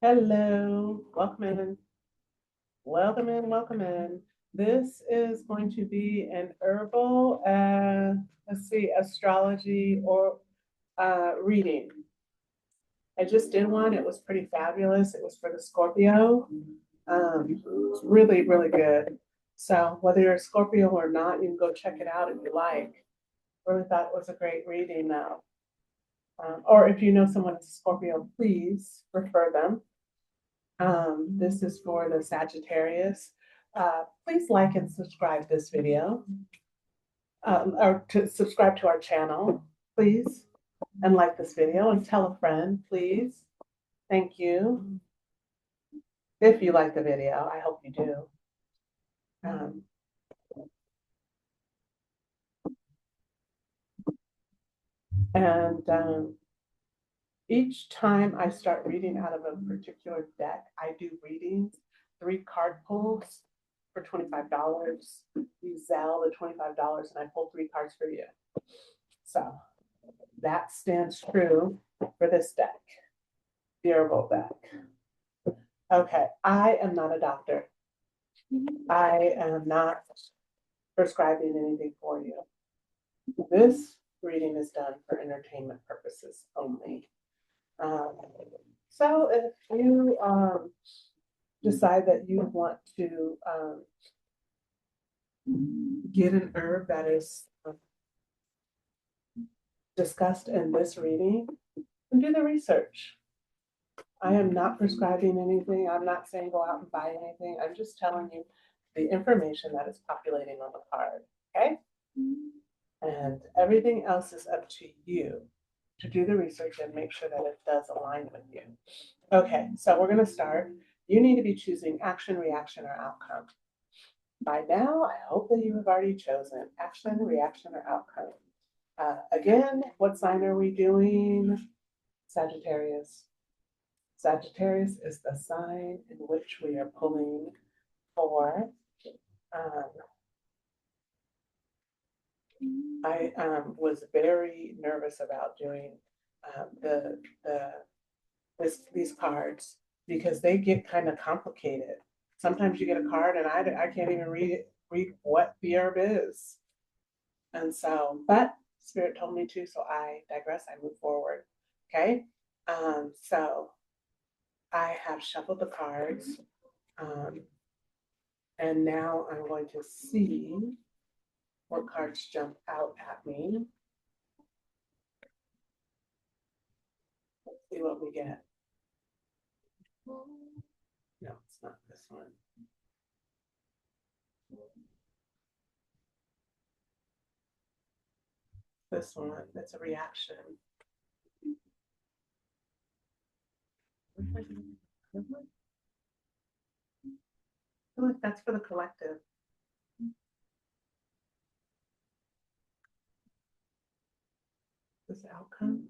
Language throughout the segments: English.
Hello, welcome in, welcome in, welcome in. This is going to be an herbal, let's see, astrology or reading. I just did one. It was pretty fabulous. It was for the Scorpio. It's really, really good. So whether you're a Scorpio or not, you can go check it out if you like. Really thought it was a great reading though. Or if you know someone that's a Scorpio, please refer them. This is for the Sagittarius. Please like and subscribe this video, or to subscribe to our channel, please, and like this video and tell a friend, please. Thank you. If you like the video, I hope you do. And each time I start reading out of a particular deck, I do readings, 3 card pulls for $25. You Zelle the $25 and I pull 3 cards for you. So that stands true for this deck, the herbal deck. Okay, I am not a doctor. I am not prescribing anything for you. This reading is done for entertainment purposes only. So if you decide that you want to get an herb that is discussed in this reading, and do the research. I am not prescribing anything. I'm not saying go out and buy anything. I'm just telling you the information that is populating on the card, okay? And everything else is up to you to do the research and make sure that it does align with you. Okay, so we're going to start. You need to be choosing action, reaction, or outcome. By now, I hope that you have already chosen action, reaction, or outcome. Again, what sign are we doing? Sagittarius. Sagittarius is the sign in which we are pulling for. I was very nervous about doing these cards because they get kind of complicated. Sometimes you get a card and I can't even read what the herb is. And so, but Spirit told me to, so I digress, I move forward. Okay. So I have shuffled the cards. And now I'm going to see what cards jump out at me. Let's see what we get. No, it's not this one. This one, that's a reaction. I feel like that's for the collective. This outcome.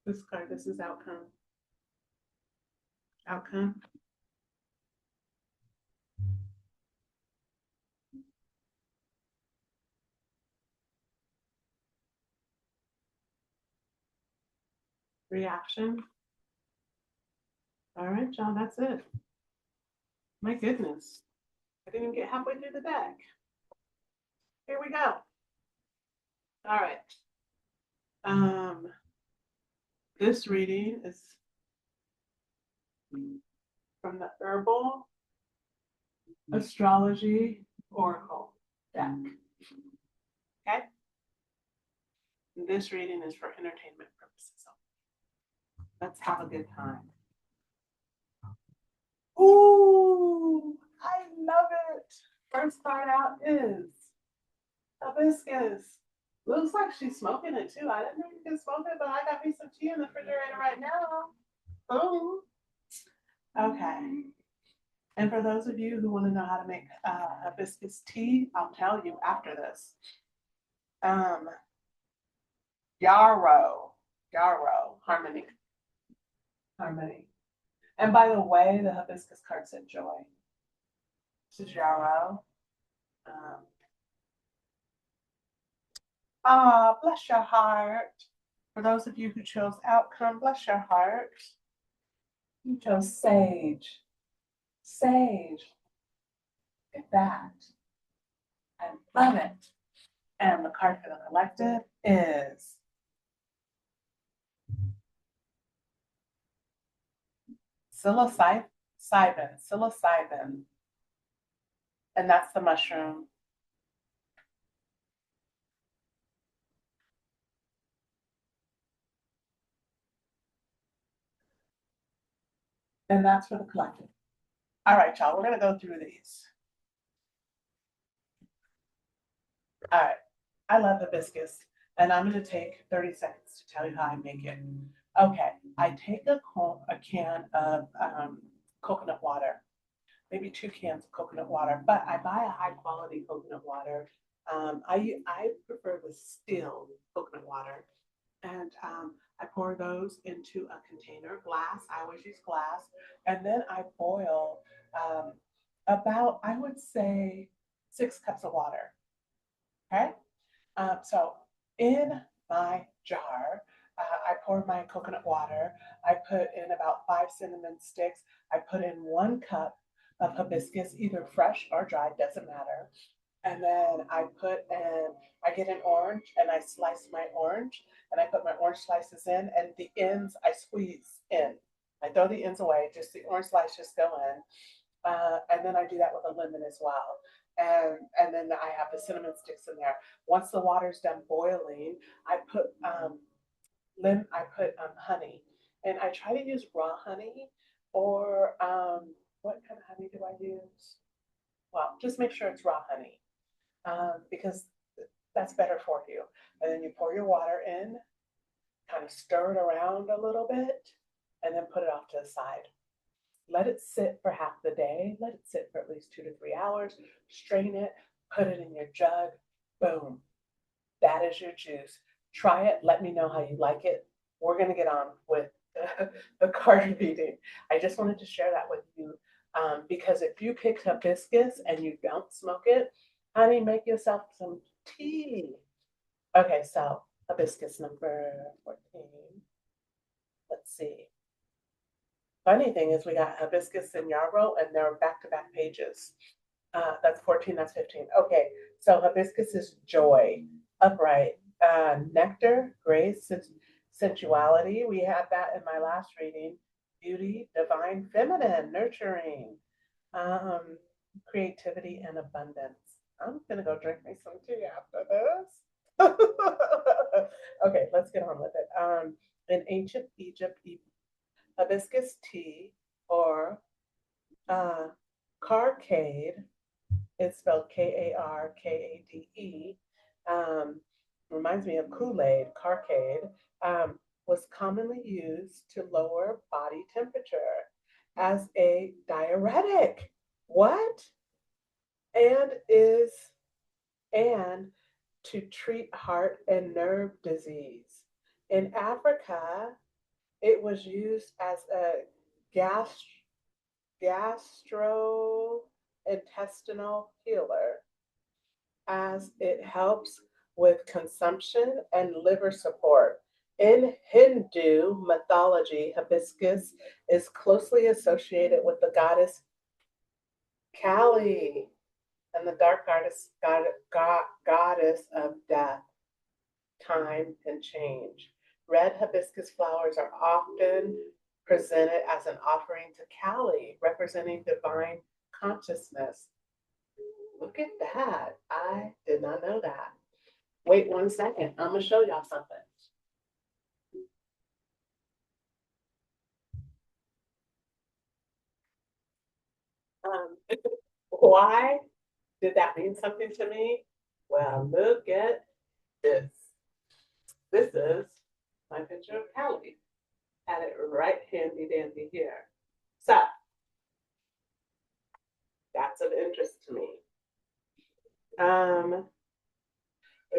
This card, this is outcome. Outcome. Reaction. All right, y'all, that's it. My goodness. I didn't even get halfway through the deck. Here we go. All right. This reading is from the Herbal Astrology Oracle deck. Okay? And this reading is for entertainment purposes. Let's have a good time. Ooh, I love it. First card out is hibiscus. Looks like she's smoking it too. I didn't know you could smoke it, but I got me some tea in the refrigerator right now. Boom. Okay. And for those of you who want to know how to make hibiscus tea, I'll tell you after this. Yarrow, harmony. And by the way, the hibiscus card said joy. This is yarrow. Ah, bless your heart. For those of you who chose outcome, bless your heart. You chose sage. Sage. Look at that. I love it. And the card for the collective is psilocybin, and that's the mushroom. And that's for the collective. All right, y'all, we're gonna go through these. All right, I love hibiscus, and I'm gonna take 30 seconds to tell you how I make it. Okay, I take a can of coconut water, maybe 2 cans of coconut water, but I buy a high quality coconut water. I prefer the still coconut water, and I pour those into a container, glass. I always use glass, and then I boil about, I would say, 6 cups of water. Okay, so in my jar, I pour my coconut water. I put in about 5 cinnamon sticks. I put in 1 cup of hibiscus, either fresh or dried, doesn't matter. And then I get an orange and I slice my orange and I put my orange slices in and the ends I squeeze in. I throw the ends away, just the orange slices go in. And then I do that with a lemon as well. And then I have the cinnamon sticks in there. Once the water's done boiling, I put honey, and I try to use raw honey or what kind of honey do I use? Well, just make sure it's raw honey because that's better for you. And then you pour your water in, kind of stir it around a little bit, and then put it off to the side. Let it sit for half the day. Let it sit for at least 2 to 3 hours. Strain it, put it in your jug. Boom. That is your juice. Try it. Let me know how you like it. We're going to get on with the card reading. I just wanted to share that with you because if you pick hibiscus and you don't smoke it, honey, make yourself some tea. Okay, so hibiscus number 14. Let's see. Funny thing is we got hibiscus and yarrow and they're back-to-back pages. That's 14, that's 15. Okay, so hibiscus is joy, upright, nectar, grace, sensuality. We had that in my last reading. Beauty, divine, feminine, nurturing, creativity, and abundance. I'm gonna go drink me some tea after this. Okay, let's get on with it. In ancient Egypt, hibiscus tea or carcade, it's spelled Karkade, reminds me of Kool-Aid, carcade, was commonly used to lower body temperature as a diuretic. What? And is and to treat heart and nerve disease. In Africa, it was used as a gastrointestinal healer, as it helps with consumption and liver support. In Hindu mythology, hibiscus is closely associated with the goddess Kali and the dark goddess of death, time, and change. Red hibiscus flowers are often presented as an offering to Kali, representing divine consciousness. Look at that. I did not know that. Wait 1 second. I'm going to show y'all something. Why did that mean something to me? Well, look at this. This is my picture of Callie. Had it right handy dandy here. So that's of interest to me.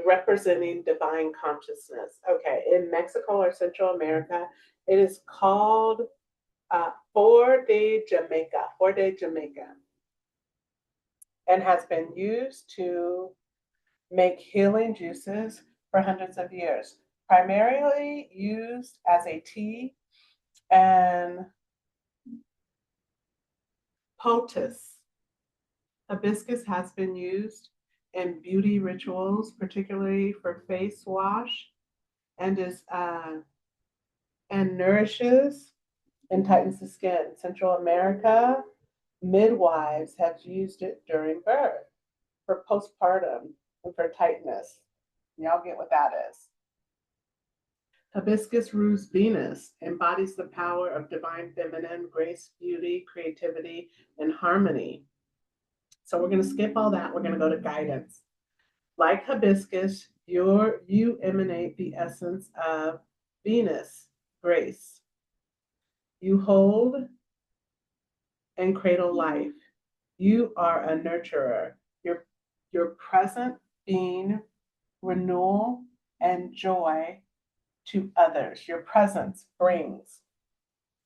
Representing divine consciousness. Okay, in Mexico or Central America, it is called Flor de Jamaica, and has been used to make healing juices for hundreds of years, primarily used as a tea and poultice. Hibiscus has been used in beauty rituals, particularly for face wash, and is and nourishes and tightens the skin. Central America midwives have used it during birth for postpartum and for tightness. Y'all get what that is. Hibiscus rose Venus embodies the power of divine feminine, grace, beauty, creativity, and harmony. So we're going to skip all that. We're going to go to guidance. Like hibiscus, you emanate the essence of Venus, grace. You hold and cradle life. You are a nurturer. Your present being renewal and joy to others. Your presence brings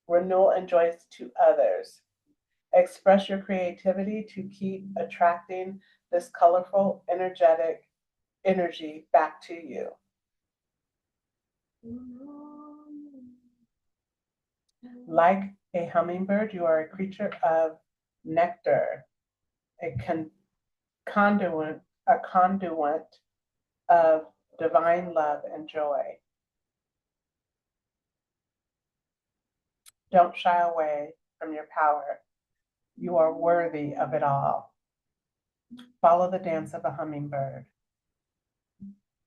renewal and joy to others. Express your creativity to keep attracting this colorful, energetic energy back to you. Like a hummingbird, you are a creature of nectar, a conduit of divine love and joy. Don't shy away from your power. You are worthy of it all. Follow the dance of a hummingbird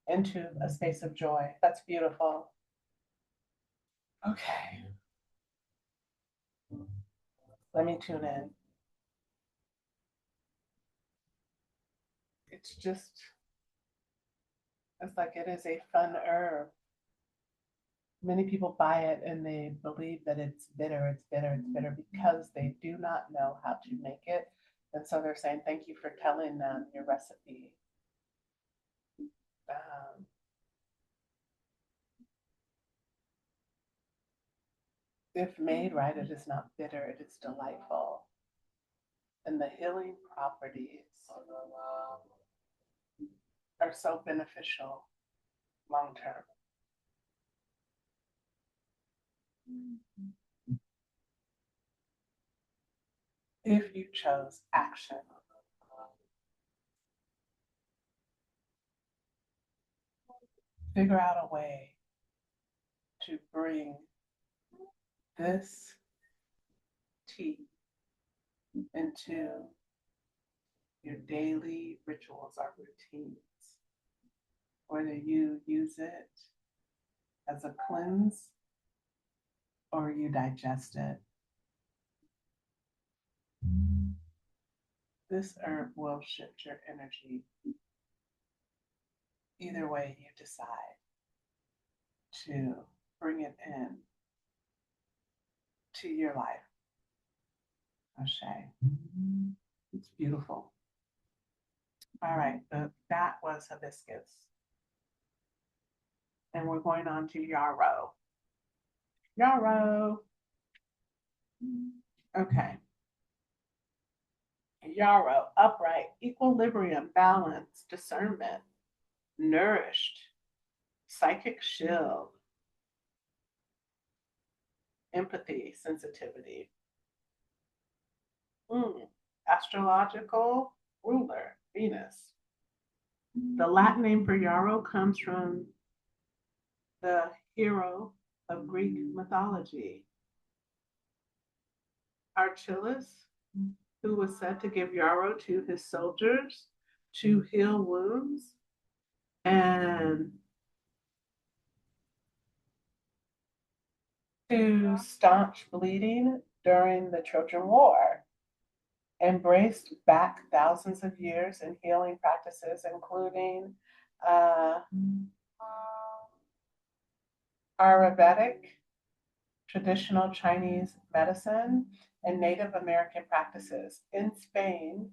into a space of joy. That's beautiful. Okay. Let me tune in. It's like it is a fun herb. Many people buy it and they believe that it's bitter because they do not know how to make it. And so they're saying, thank you for telling them your recipe. If made right, it is not bitter, it is delightful. And the healing properties are so beneficial long term. If you chose action. Figure out a way to bring this tea into your daily rituals or routines, whether you use it as a cleanse or you digest it. This herb will shift your energy. Either way you decide to bring it in to your life. Ashe. It's beautiful. All right, that was hibiscus. And we're going on to yarrow. Yarrow. Okay. Yarrow, upright, equilibrium, balance, discernment, nourished, psychic shield, empathy, sensitivity. Astrological ruler, Venus. The Latin name for yarrow comes from the hero of Greek mythology, Achilles, who was said to give yarrow to his soldiers to heal wounds and to staunch bleeding during the Trojan War. Embraced back thousands of years in healing practices, including Ayurvedic, traditional Chinese medicine, and Native American practices. In Spain,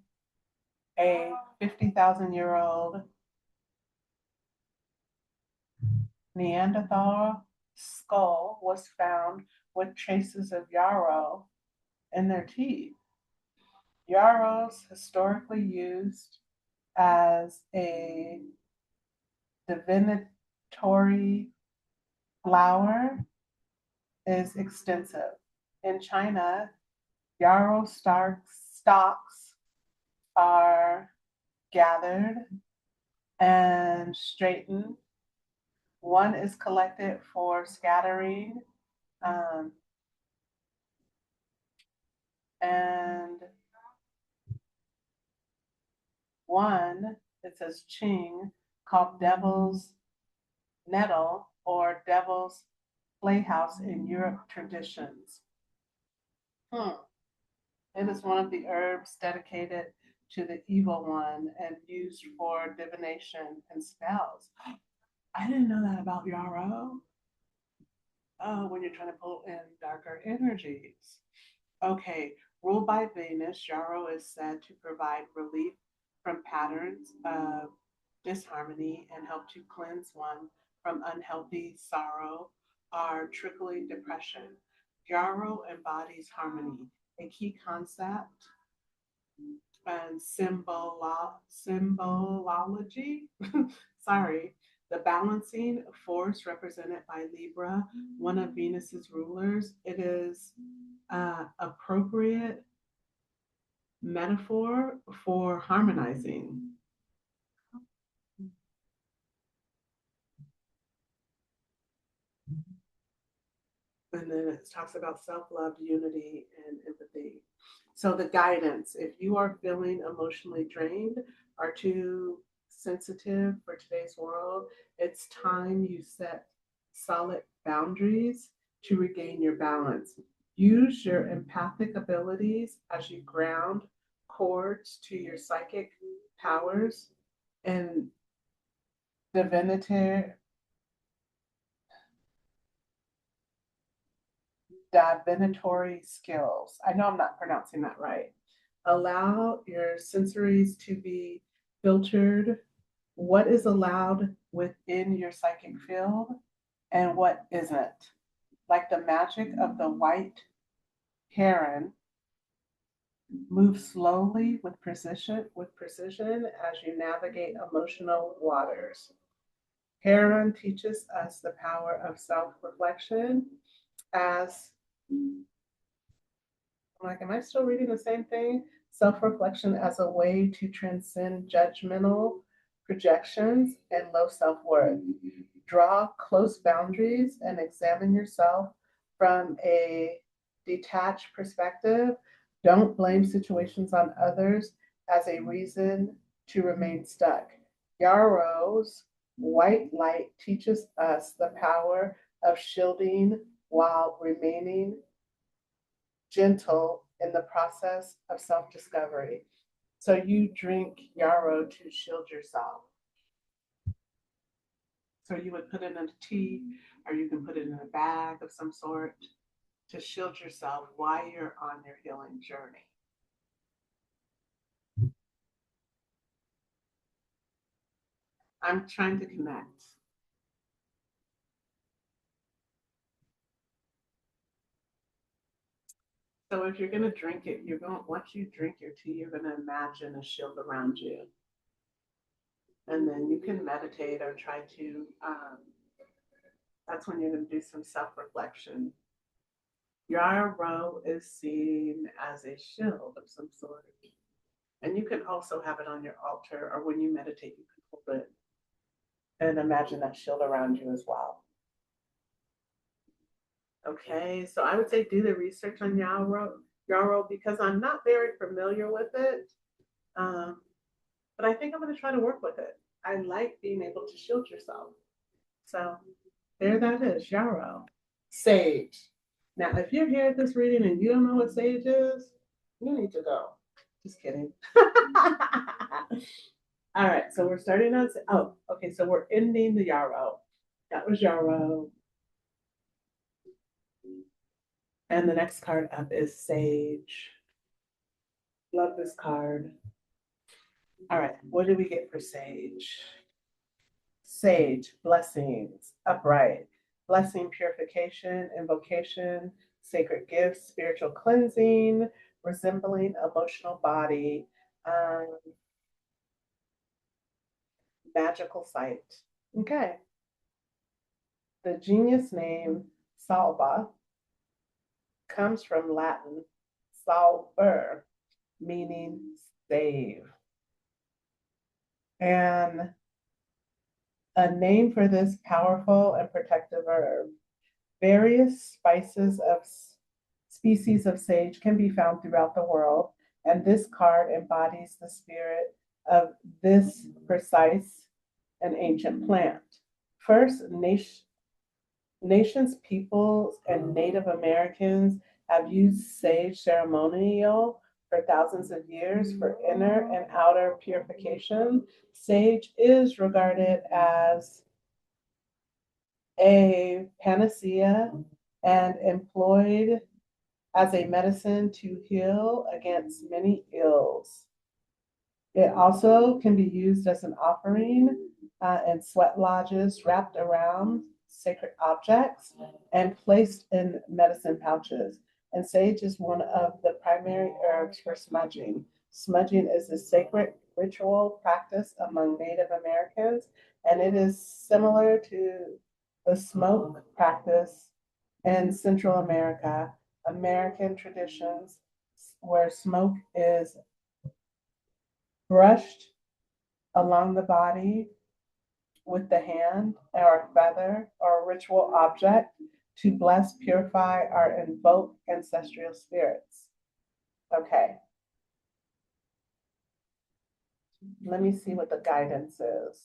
a 50,000-year-old Neanderthal skull was found with traces of yarrow in their teeth. Yarrows historically used as a celebratory flower is extensive. In China, yarrow stalks are gathered and straightened. One is collected for scattering, um, and one, it says Qing, called Devil's Nettle or Devil's Playhouse in Europe traditions. It is one of the herbs dedicated to the evil one and used for divination and spells. I didn't know that about yarrow. Oh, when you're trying to pull in darker energies. Okay, ruled by Venus, yarrow is said to provide relief from patterns of disharmony and help to cleanse one from unhealthy sorrow or trickling depression. Yarrow embodies harmony, a key concept and symbolology. Sorry, the balancing force represented by Libra, one of Venus's rulers. It is appropriate metaphor for harmonizing. And then it talks about self-love, unity, and empathy. So the guidance, if you are feeling emotionally drained or too sensitive for today's world, it's time you set solid boundaries to regain your balance. Use your empathic abilities as you ground cords to your psychic powers and divinatory skills. I know I'm not pronouncing that right. Allow your sensories to be filtered. What is allowed within your psychic field and what isn't? Like the magic of the white heron, move slowly with precision as you navigate emotional waters. Heron teaches us the power of self-reflection as I'm like, am I still reading the same thing? Self-reflection as a way to transcend judgmental projections and low self-worth. Draw close boundaries and examine yourself from a detached perspective. Don't blame situations on others as a reason to remain stuck. Yarrow's white light teaches us the power of shielding while remaining gentle in the process of self-discovery. So you drink yarrow to shield yourself. So you would put it in a tea, or you can put it in a bag of some sort to shield yourself while you're on your healing journey. I'm trying to connect. So if you're gonna drink it, once you drink your tea, you're gonna imagine a shield around you. And then you can meditate or try to, that's when you're gonna do some self-reflection. Yarrow is seen as a shield of some sort. And you can also have it on your altar, or when you meditate, you can hold it and imagine that shield around you as well. Okay, so I would say do the research on yarrow because I'm not very familiar with it. But I think I'm going to try to work with it. I like being able to shield yourself. So there that is, yarrow. Sage. Now, if you're here at this reading and you don't know what sage is, you need to go. Just kidding. All right, so we're starting on, okay, so we're ending the yarrow. That was yarrow. And the next card up is sage. Love this card. All right, what do we get for sage? Sage, blessings, upright, blessing, purification, invocation, sacred gifts, spiritual cleansing, resembling emotional body, magical sight. Okay. The genius name Salva comes from Latin salver, meaning save. And a name for this powerful and protective herb. Various species of sage can be found throughout the world, and this card embodies the spirit of this precise and ancient plant. First, nations, peoples, and Native Americans have used sage ceremonial for thousands of years for inner and outer purification. Sage is regarded as a panacea and employed as a medicine to heal against many ills. It also can be used as an offering in sweat lodges, wrapped around sacred objects, and placed in medicine pouches. And sage is one of the primary herbs for smudging. Smudging is a sacred ritual practice among Native Americans, and it is similar to the smoke practice in Central America, American traditions where smoke is brushed along the body with the hand or a feather or a ritual object to bless, purify, or invoke ancestral spirits. Okay. Let me see what the guidance is,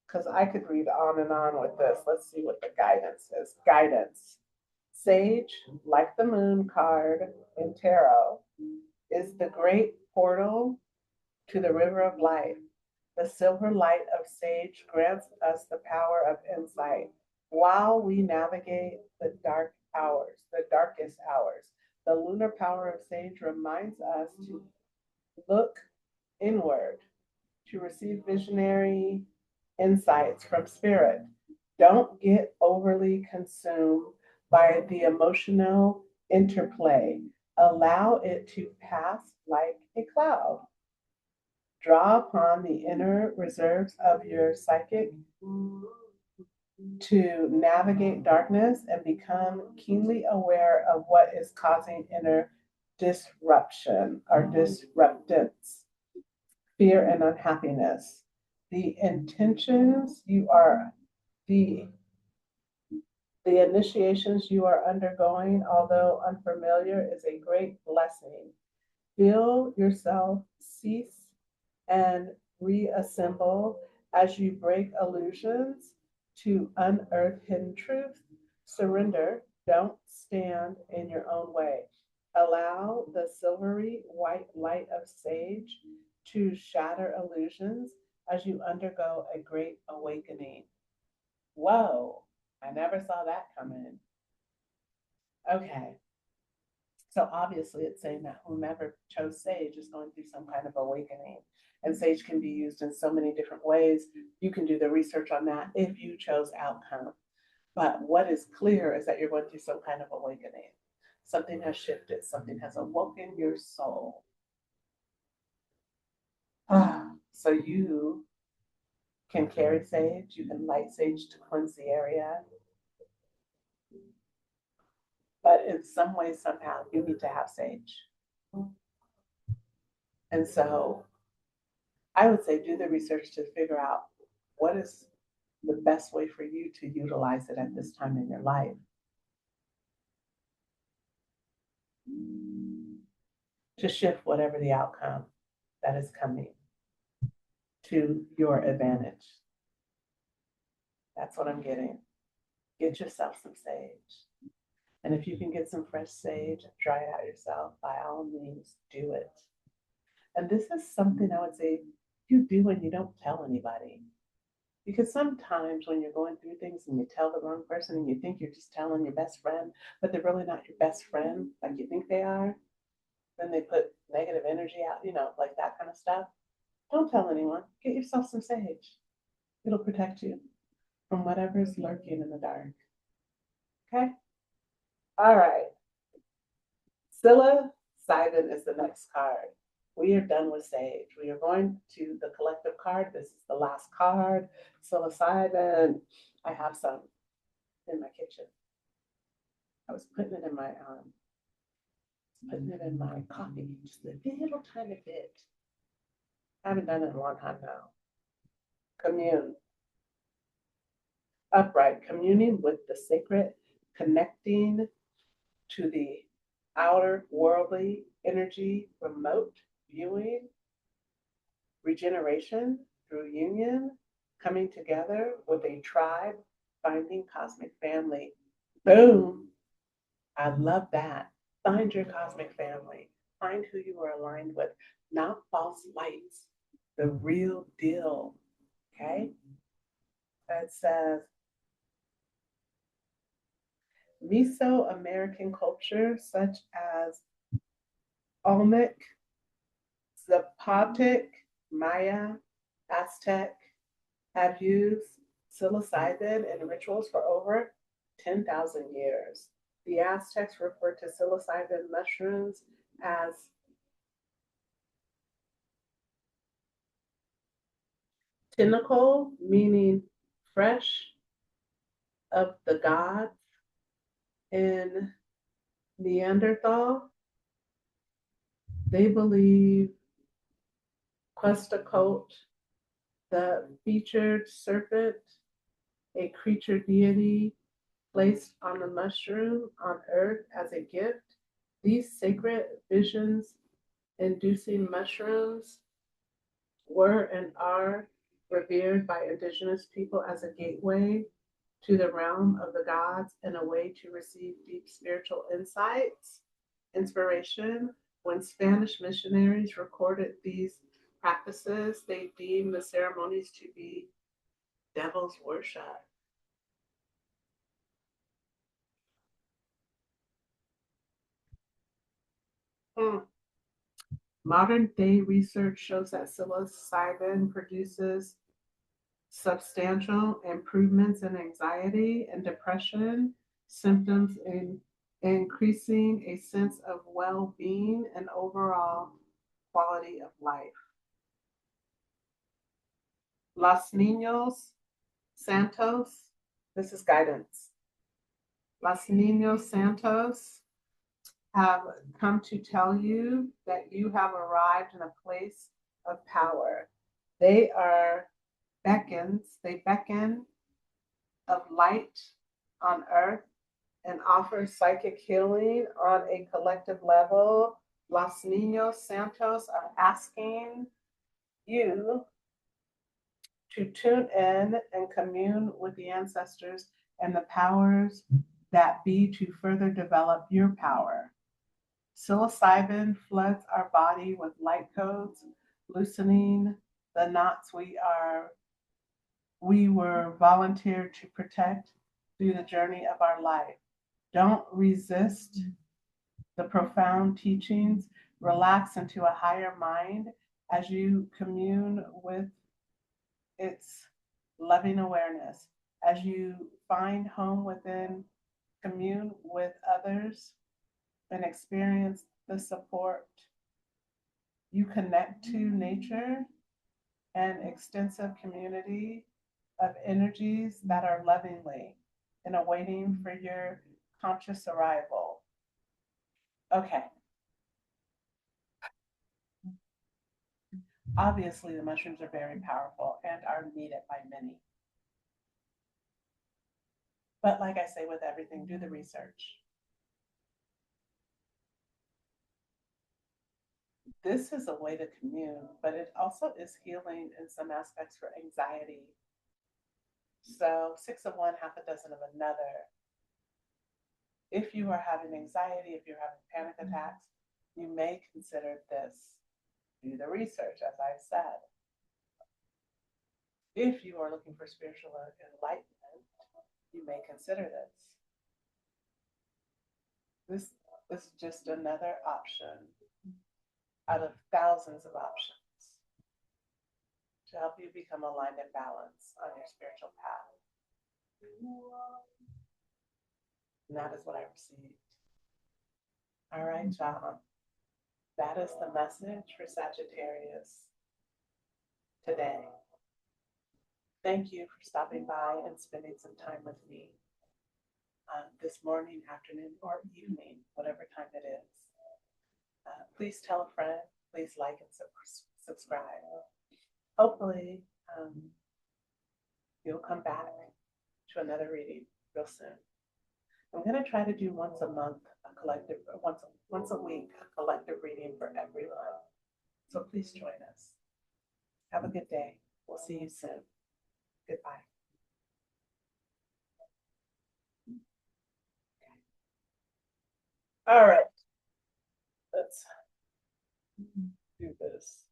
because I could read on and on with this. Let's see what the guidance is. Guidance. Sage, like the moon card in tarot, is the great portal to the river of life. The silver light of sage grants us the power of insight while we navigate the dark hours, the darkest hours. The lunar power of sage reminds us to look inward, to receive visionary insights from spirit. Don't get overly consumed by the emotional interplay. Allow it to pass like a cloud. Draw upon the inner reserves of your psychic to navigate darkness and become keenly aware of what is causing inner disruption or disruptance, fear, and unhappiness. The intentions you are, the the initiations you are undergoing, although unfamiliar, is a great blessing. Feel yourself cease and reassemble as you break illusions to unearth hidden truth. Surrender, don't stand in your own way. Allow the silvery white light of sage to shatter illusions as you undergo a great awakening. Whoa, I never saw that coming. Okay, so obviously it's saying that whomever chose sage is going through some kind of awakening. And sage can be used in so many different ways. You can do the research on that if you chose outcome. But what is clear is that you're going through some kind of awakening. Something has shifted, something has awoken your soul. So you can carry sage, you can light sage to cleanse the area. But in some way, somehow, you need to have sage. And so I would say do the research to figure out what is the best way for you to utilize it at this time in your life. To shift whatever the outcome that is coming to your advantage. That's what I'm getting. Get yourself some sage. And if you can get some fresh sage, dry it out yourself, by all means, do it. And this is something I would say you do and you don't tell anybody. Because sometimes when you're going through things and you tell the wrong person and you think you're just telling your best friend, but they're really not your best friend like you think they are, then they put negative energy out, like that kind of stuff. Don't tell anyone. Get yourself some sage. It'll protect you from whatever's lurking in the dark. Okay? All right. Psilocybin is the next card. We are done with sage. We are going to the collective card. This is the last card. Psilocybin. I have some in my kitchen. I was putting it in my coffee, just a little tiny bit. I haven't done it in a long time now. Commune. Upright, communing with the sacred, connecting to the outer worldly energy, remote viewing, regeneration through union, coming together with a tribe, finding cosmic family. Boom. I love that. Find your cosmic family. Find who you are aligned with, not false lights, the real deal. Okay? It says, Mesoamerican culture, such as Olmec, Zapotec, Maya, Aztec, have used psilocybin in rituals for over 10,000 years. The Aztecs referred to psilocybin mushrooms as tinacle, meaning fresh of the gods. In Neanderthal, they believe Quetzalcoatl, the featured serpent, a creature deity placed on the mushroom on earth as a gift. These sacred visions inducing mushrooms were and are revered by indigenous people as a gateway to the realm of the gods and a way to receive deep spiritual insights, inspiration. When Spanish missionaries recorded these practices, they deemed the ceremonies to be devil's worship. Modern day research shows that psilocybin produces substantial improvements in anxiety and depression symptoms, in increasing a sense of well-being and overall quality of life. Los Niños Santos, this is guidance. Los Niños Santos have come to tell you that you have arrived in a place of power. They beckon of light on earth and offer psychic healing on a collective level. Los Niños Santos are asking you to tune in and commune with the ancestors and the powers that be to further develop your power. Psilocybin floods our body with light codes, loosening the knots we were volunteered to protect through the journey of our life. Don't resist the profound teachings. Relax into a higher mind as you commune with its loving awareness. As you find home within, commune with others, and experience the support. You connect to nature and extensive community of energies that are lovingly and awaiting for your conscious arrival. Okay. Obviously, the mushrooms are very powerful and are needed by many. But like I say with everything, do the research. This is a way to commune, but it also is healing in some aspects for anxiety. So 6 of one, half a dozen of another. If you are having anxiety, if you're having panic attacks, you may consider this. Do the research, as I've said. If you are looking for spiritual enlightenment, you may consider this. This is just another option out of thousands of options to help you become aligned and balanced on your spiritual path. And that is what I received. All right, y'all. That is the message for Sagittarius today. Thank you for stopping by and spending some time with me. this morning, afternoon, or evening, whatever time it is. Please tell a friend, please like and subscribe. Hopefully, you'll come back to another reading real soon. I'm going to try to do once a month, a collective, once a week, a collective reading for everyone. So please join us. Have a good day. We'll see you soon. Goodbye. All right, let's do this.